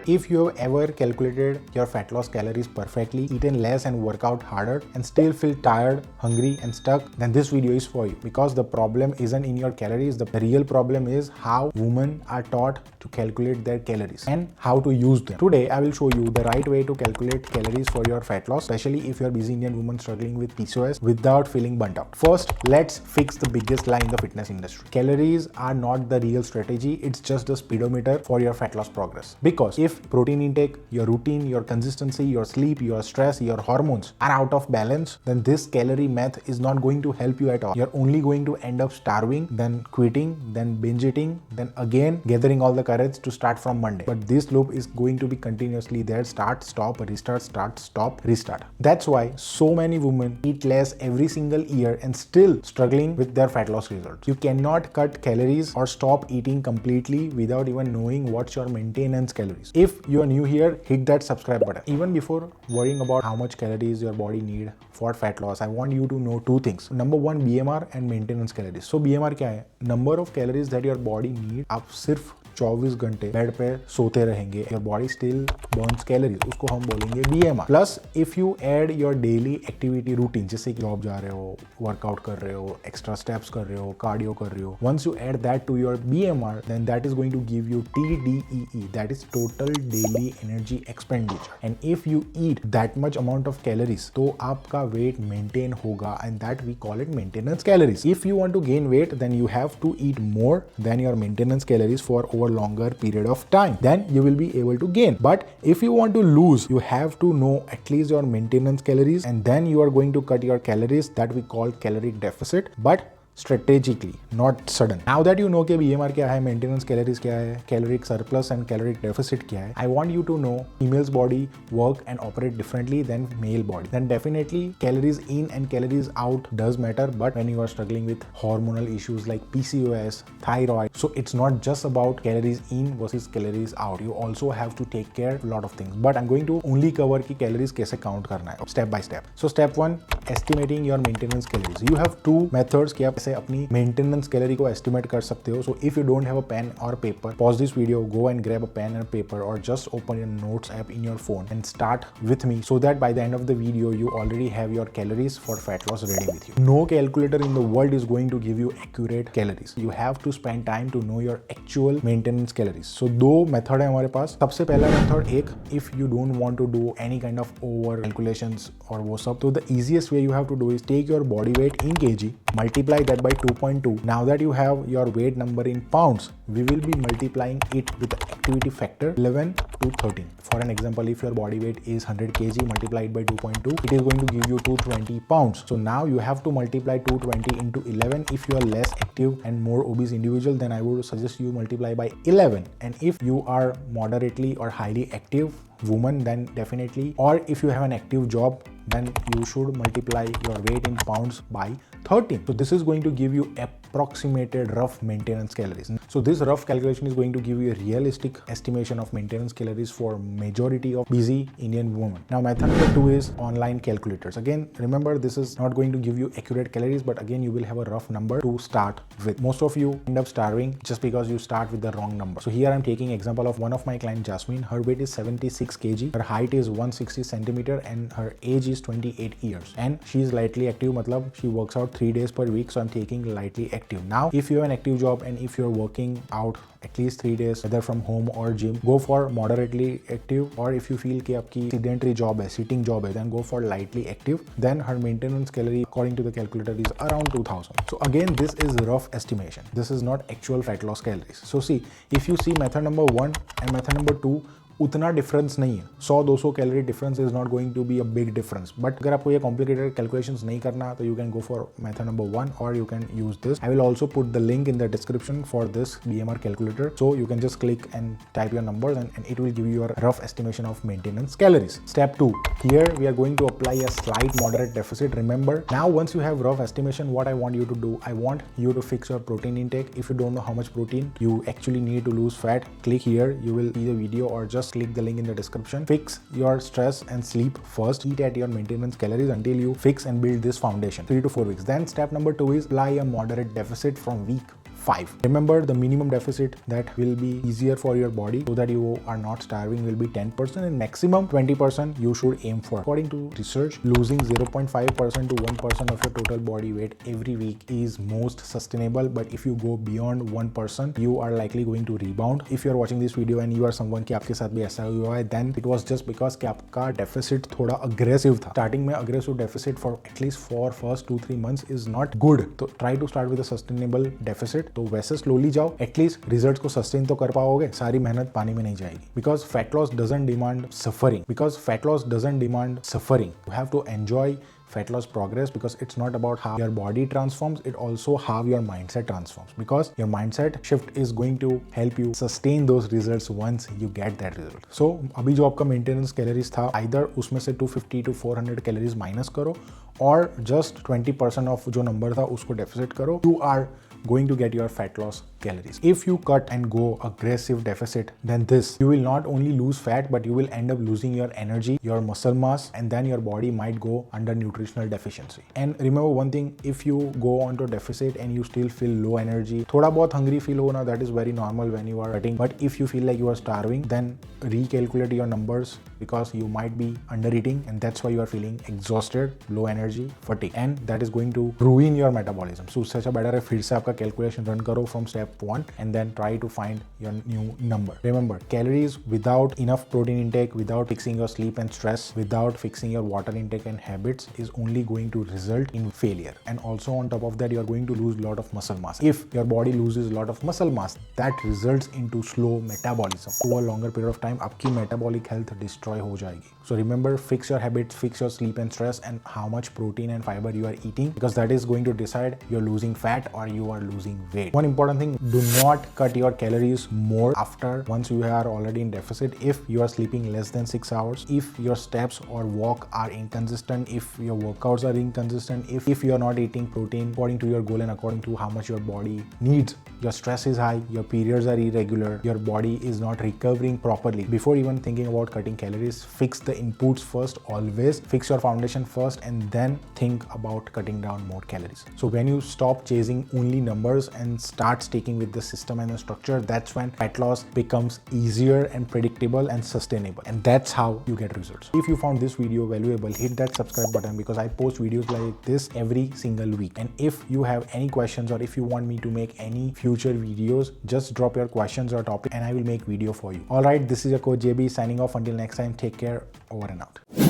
If you have ever calculated your fat loss calories perfectly, eaten less and work out harder and still feel tired, hungry and stuck, then this video is for you, because the problem isn't in your calories. The real problem is how women are taught to calculate their calories and how to use them. Today I will show you the right way to calculate calories for your fat loss, especially if you're a busy Indian woman struggling with PCOS without feeling burnt out. First, let's fix the biggest lie in the fitness industry. Calories are not the real strategy, it's just the speedometer for your fat loss progress. Because if protein intake, your routine, your consistency, your sleep, your stress, your hormones are out of balance, then this calorie math is not going to help you at all. You're only going to end up starving, then quitting, then binge eating, then again gathering all the courage to start from Monday. But this loop is going to be continuously there. Start, stop, restart, start, stop, restart. That's why so many women eat less every single year and still struggling with their fat loss results. You cannot cut calories or stop eating completely without even knowing what's your maintenance calories. If you are new here, hit that subscribe button. Even before worrying about how much calories your body need for fat loss, I want you to know two things. Number one, BMR and maintenance calories. So BMR क्या है? Number of calories that your body need. आप सिर्फ 24 घंटे bed पे सोते रहेंगे, your body still Burns calories, उसको हम बोलेंगे BMR. Plus if you add your daily activity routine, जैसे कि जॉब जा रहे हो, वर्कआउट कर रहे हो, एक्स्ट्रा स्टेप्स कर रहे हो, कार्डियो कर रहे हो, once you add that to your BMR, then that is going to give you TDEE, that is total daily energy expenditure. And if you eat that much amount of calories, तो आपका weight maintain होगा, and that we call it maintenance calories. If you want to gain weight, then you have to eat more than your maintenance calories for over longer period of time, then you will be able to gain. But if you want to lose, you have to know at least your maintenance calories, and then you are going to cut your calories, that we call caloric deficit, but strategically, not sudden. Now that you know कि BMR क्या है, maintenance calories क्या है, caloric surplus and caloric deficit क्या है, I want you to know female's body work and operate differently than male body. Then definitely calories in and calories out does matter, but when you are struggling with hormonal issues like PCOS, thyroid, so it's not just about calories in versus calories out. You also have to take care of a lot of things. But I'm going to only cover कि calories कैसे count करना है, step by step. So step 1, estimating your maintenance calories. You have two methods कि आप से अपनी maintenance calorie को estimate कर सकते हो. So if you don't have a pen और paper, pause this video, go and grab a pen and paper और just open your notes app in your phone and start with me, so that by the end of the video you already have your calories for fat loss ready with you. No calculator in the world is going to give you accurate calories. You have to spend time to know your actual maintenance calories. So दो method है हमारे पास. सबसे पहला method, एक, if you don't want to do any kind of over calculations और वो सब, तो the easiest way you have to do is take your body weight in kg, multiply that by 2.2. Now that you have your weight number in pounds, we will be multiplying it with the activity factor 11 to 13. For an example, if your body weight is 100 kg multiplied by 2.2, it is going to give you 220 pounds. So now you have to multiply 220 into 11. If you are less active and more obese individual, then I would suggest you multiply by 11. And if you are moderately or highly active woman, then definitely, or if you have an active job, then you should multiply your weight in pounds by 13. So this is going to give you approximated rough maintenance calories. So this rough calculation is going to give you a realistic estimation of maintenance calories for majority of busy Indian women. Now method number 2 is online calculators. Again, remember, this is not going to give you accurate calories, but again you will have a rough number to start with. Most of you end up starving just because you start with the wrong number. So here I'm taking example of one of my client, Jasmine. Her weight is 76 kg, her height is 160 centimeter, and her age is 28 years, and she is lightly active. Matlab she works out 3 days per week, so I'm taking lightly active. Now if you have an active job and if you're working out at least 3 days, whether from home or gym, go for moderately active. Or if you feel कि आपकी sedentary job है, sitting job है, then go for lightly active. Then her maintenance calorie according to the calculator is around 2000. So again, this is rough estimation. This is not actual fat loss calories. So see, if you see method number 1 and method number 2, उतना difference नहीं है. 100-200 calorie difference is not going to be a big difference. But अगर आपको ये complicated calculations नहीं करना, तो you can go for method number 1 और you can use this. I will also put the link in the description for this BMR calculator, so you can just click and type your numbers and it will give you a rough estimation of maintenance calories. Step 2, here we are going to apply a slight moderate deficit. Remember, now once you have rough estimation, what I want you to do, I want you to fix your protein intake. If you don't know how much protein you actually need to lose fat, click here, you will see the video, or just click the link in the description. Fix your stress and sleep first. Eat at your maintenance calories until you fix and build this foundation, 3 to 4 weeks. Then step number 2 is apply a moderate deficit from week 5. Remember, the minimum deficit that will be easier for your body so that you are not starving will be 10%, and maximum 20% you should aim for. According to research, losing 0.5% to 1% of your total body weight every week is most sustainable, but if you go beyond 1%, you are likely going to rebound. If you are watching this video and you are someone कि आपके साथ भी ऐसा हुआ है, then it was just because कि आपका deficit थोड़ा aggressive था. Starting में aggressive deficit for at least for first 2-3 months is not good. तो try to start with a sustainable deficit. तो वैसे slowly जाओ, at least results को sustain तो कर पाओगे, सारी मेहनत पानी में नहीं जाएगी. Because fat loss doesn't demand suffering. Because fat loss doesn't demand suffering. You have to enjoy fat loss progress, because it's not about how your body transforms, it also how your mindset transforms, because your mindset shift is going to help you sustain those results once you get that result. So अभी जो आपका maintenance calories था, either उसमें से 250 to 400 calories minus करो, और just 20% of जो number था उसको deficit करो. You are going to get your fat loss calories. If you cut and go aggressive deficit, then you will not only lose fat, but you will end up losing your energy, your muscle mass, and then your body might go under nutritional deficiency. And remember one thing, if you go onto deficit and you still feel low energy, थोड़ा बहुत hungry feel हो ना, that is very normal when you are cutting. But if you feel like you are starving, then recalculate your numbers, because you might be under eating, and that's why you are feeling exhausted, low energy, fatigue, and that is going to ruin your metabolism. So उससे अच्छा better है फिर से आपका calculation run karo from step 1 and then try to find your new number. Remember, calories without enough protein intake, without fixing your sleep and stress, without fixing your water intake and habits is only going to result in failure. And also on top of that, you are going to lose a lot of muscle mass. If your body loses a lot of muscle mass, that results into slow metabolism. Over a longer period of time, आपकी metabolic health destroy हो जाएगी. So remember, fix your habits, fix your sleep and stress, and how much protein and fiber you are eating, because that is going to decide you're losing fat or you are losing weight. One important thing, do not cut your calories more after once you are already in deficit. If you are sleeping less than 6 hours, if your steps or walk are inconsistent, if your workouts are inconsistent, if you are not eating protein according to your goal and according to how much your body needs, your stress is high, your periods are irregular, your body is not recovering properly. Before even thinking about cutting calories, fix the inputs first. Always fix your foundation first and then think about cutting down more calories. So when you stop chasing only numbers and start sticking with the system and the structure, that's when fat loss becomes easier and predictable and sustainable, and that's how you get results. If you found this video valuable, hit that subscribe button, because I post videos like this every single week. And if you have any questions, or if you want me to make any future videos, just drop your questions or topic and I will make video for you. All right, this is your coach JB signing off. Until next time, take care. Over and out.